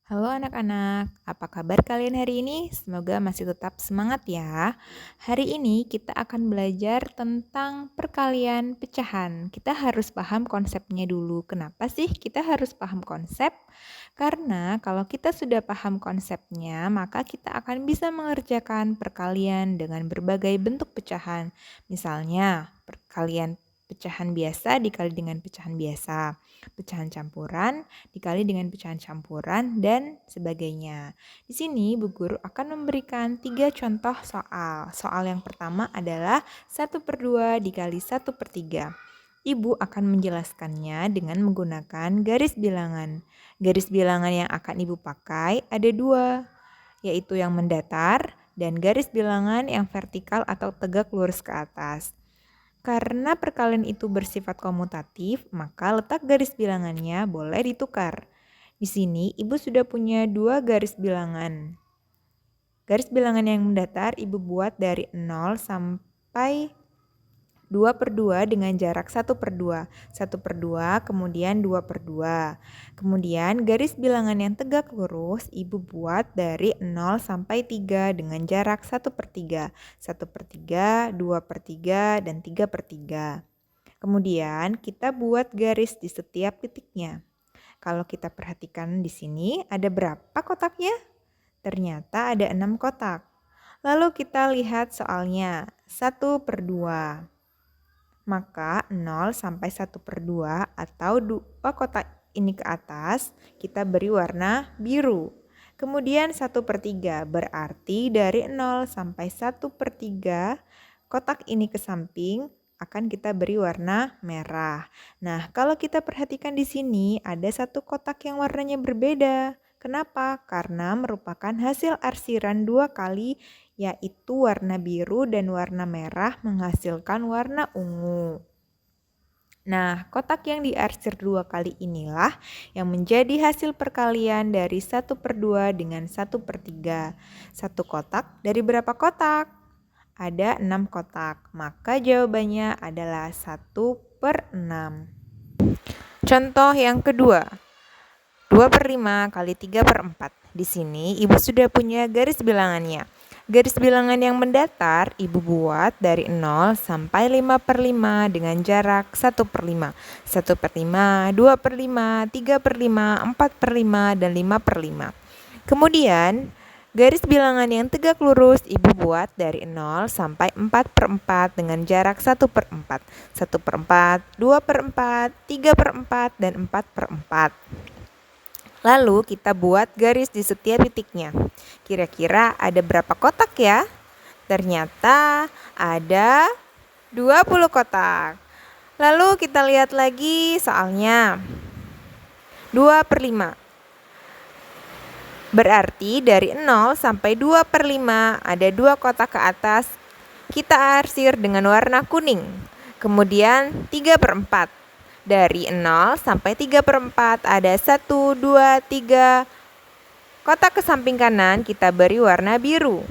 Halo anak-anak, apa kabar kalian hari ini? Semoga masih tetap semangat ya. Hari ini kita akan belajar tentang perkalian pecahan. Kita harus paham konsepnya dulu. Kenapa sih kita harus paham konsep? Karena kalau kita sudah paham konsepnya, maka kita akan bisa mengerjakan perkalian dengan berbagai bentuk pecahan. Misalnya, perkalian pecahan biasa dikali dengan pecahan biasa, pecahan campuran dikali dengan pecahan campuran, dan sebagainya. Di sini Bu Guru akan memberikan 3 contoh soal. Soal yang pertama adalah 1/2 dikali 1/3. Ibu akan menjelaskannya dengan menggunakan garis bilangan. Garis bilangan yang akan Ibu pakai ada 2, yaitu yang mendatar dan garis bilangan yang vertikal atau tegak lurus ke atas. Karena perkalian itu bersifat komutatif, maka letak garis bilangannya boleh ditukar. Di sini Ibu sudah punya 2 garis bilangan. Garis bilangan yang mendatar Ibu buat dari 0 sampai 2/2 dengan jarak 1/2. 1/2 kemudian 2/2. Kemudian garis bilangan yang tegak lurus Ibu buat dari 0 sampai 3 dengan jarak 1/3. 1/3, 2/3, dan 3/3. Kemudian kita buat garis di setiap titiknya. Kalau kita perhatikan di sini ada berapa kotaknya? Ternyata ada 6 kotak. Lalu kita lihat soalnya 1/2. Maka 0 sampai 1/2 atau 2 kotak ini ke atas kita beri warna biru. Kemudian 1/3 berarti dari 0 sampai 1/3 kotak ini ke samping akan kita beri warna merah. Nah, kalau kita perhatikan di sini ada satu kotak yang warnanya berbeda. Kenapa? Karena merupakan hasil arsiran 2 kali, yaitu warna biru dan warna merah menghasilkan warna ungu. Nah, kotak yang diarsir 2 kali inilah yang menjadi hasil perkalian dari 1/2 dengan 1/3. Satu kotak dari berapa kotak? Ada 6 kotak, maka jawabannya adalah 1/6. Contoh yang kedua, 2/5 kali 3/4. Di sini Ibu sudah punya garis bilangannya. Garis bilangan yang mendatar Ibu buat dari 0 sampai 5/5 dengan jarak 1/5. 1/5, 2/5, 3/5, 4/5, dan 5/5. Kemudian garis bilangan yang tegak lurus Ibu buat dari 0 sampai 4/4 dengan jarak 1/4. 1/4, 2/4, 3/4, dan 4/4. Lalu kita buat garis di setiap titiknya. Kira-kira ada berapa kotak ya? Ternyata ada 20 kotak. Lalu kita lihat lagi soalnya. 2/5. Berarti dari 0 sampai 2/5 ada 2 kotak ke atas. Kita arsir dengan warna kuning. Kemudian 3/4. Dari 0 sampai 3/4 ada 1, 2, 3 kotak ke samping kanan kita beri warna biru.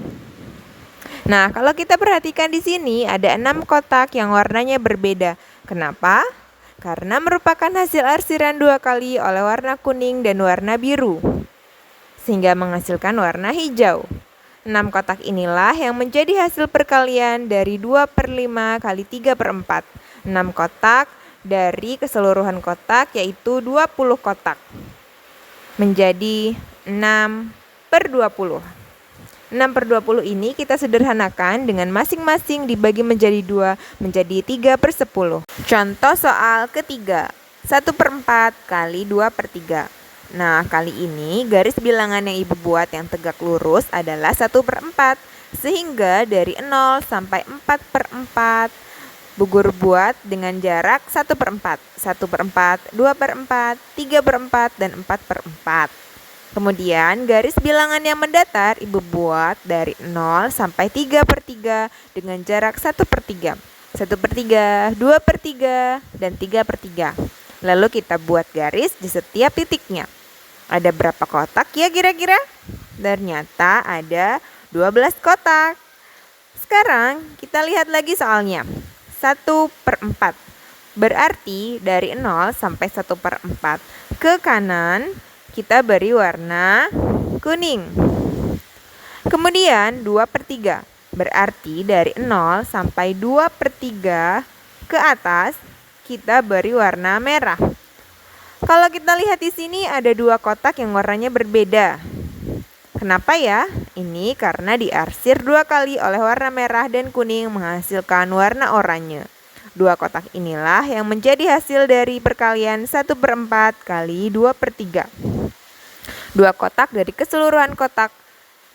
Nah, kalau kita perhatikan di sini ada 6 kotak yang warnanya berbeda. Kenapa? Karena merupakan hasil arsiran 2 kali oleh warna kuning dan warna biru, sehingga menghasilkan warna hijau. 6 kotak inilah yang menjadi hasil perkalian dari 2/5 kali 3/4. 6 kotak dari keseluruhan kotak yaitu 20 kotak. Menjadi 6/20. 6/20 ini kita sederhanakan dengan masing-masing dibagi menjadi 2 menjadi 3/10. Contoh soal ketiga, 1/4 kali 2/3. Nah, kali ini garis bilangan yang Ibu buat yang tegak lurus adalah 1/4. Sehingga dari 0 sampai 4/4 Bu Guru buat dengan jarak 1/4. 1/4, 2/4, 3/4, dan 4/4. Kemudian garis bilangan yang mendatar Ibu buat dari 0 sampai 3/3 dengan jarak 1/3. 1/3, 2/3, dan 3/3. Lalu kita buat garis di setiap titiknya. Ada berapa kotak ya kira-kira? Ternyata ada 12 kotak. Sekarang kita lihat lagi soalnya. 1/4. Berarti dari 0 sampai 1/4 ke kanan kita beri warna kuning. Kemudian 2/3, berarti dari 0 sampai 2/3 ke atas kita beri warna merah. Kalau kita lihat di sini ada 2 kotak yang warnanya berbeda. Kenapa ya? Ini karena diarsir 2 kali oleh warna merah dan kuning menghasilkan warna oranye. 2 kotak inilah yang menjadi hasil dari perkalian 1/4 kali 2/3. 2 kotak dari keseluruhan kotak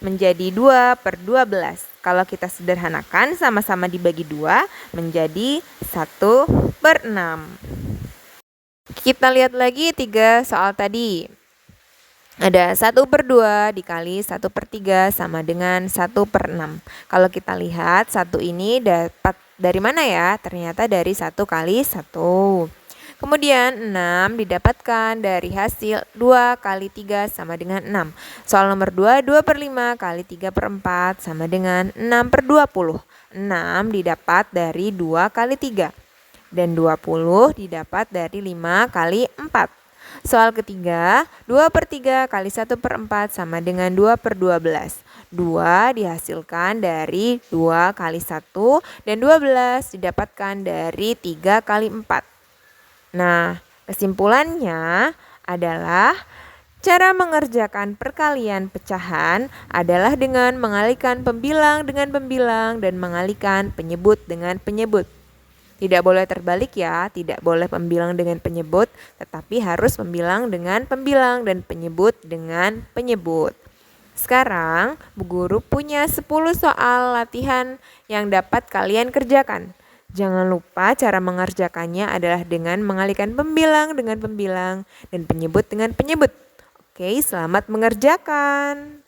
menjadi 2/12. Kalau kita sederhanakan sama-sama dibagi 2 menjadi 1/6. Kita lihat lagi 3 soal tadi. Ada 1/2 dikali 1/3 sama dengan 1/6. Kalau kita lihat 1 ini dapat dari mana ya? Ternyata dari 1 kali 1. Kemudian 6 didapatkan dari hasil 2 kali 3 sama dengan 6. Soal nomor 2, 2/5 kali 3/4 sama dengan 6/20. 6 didapat dari 2 kali 3. Dan 20 didapat dari 5 kali 4. Soal ketiga, 2/3 kali 1/4 sama dengan 2/12. 2 dihasilkan dari 2 kali 1 dan 12 didapatkan dari 3 kali 4. Nah, kesimpulannya adalah cara mengerjakan perkalian pecahan adalah dengan mengalihkan pembilang dengan pembilang dan mengalihkan penyebut dengan penyebut. Tidak boleh terbalik ya, tidak boleh pembilang dengan penyebut, tetapi harus pembilang dengan pembilang dan penyebut dengan penyebut. Sekarang, Bu Guru punya 10 soal latihan yang dapat kalian kerjakan. Jangan lupa cara mengerjakannya adalah dengan mengalihkan pembilang dengan pembilang dan penyebut dengan penyebut. Oke, selamat mengerjakan.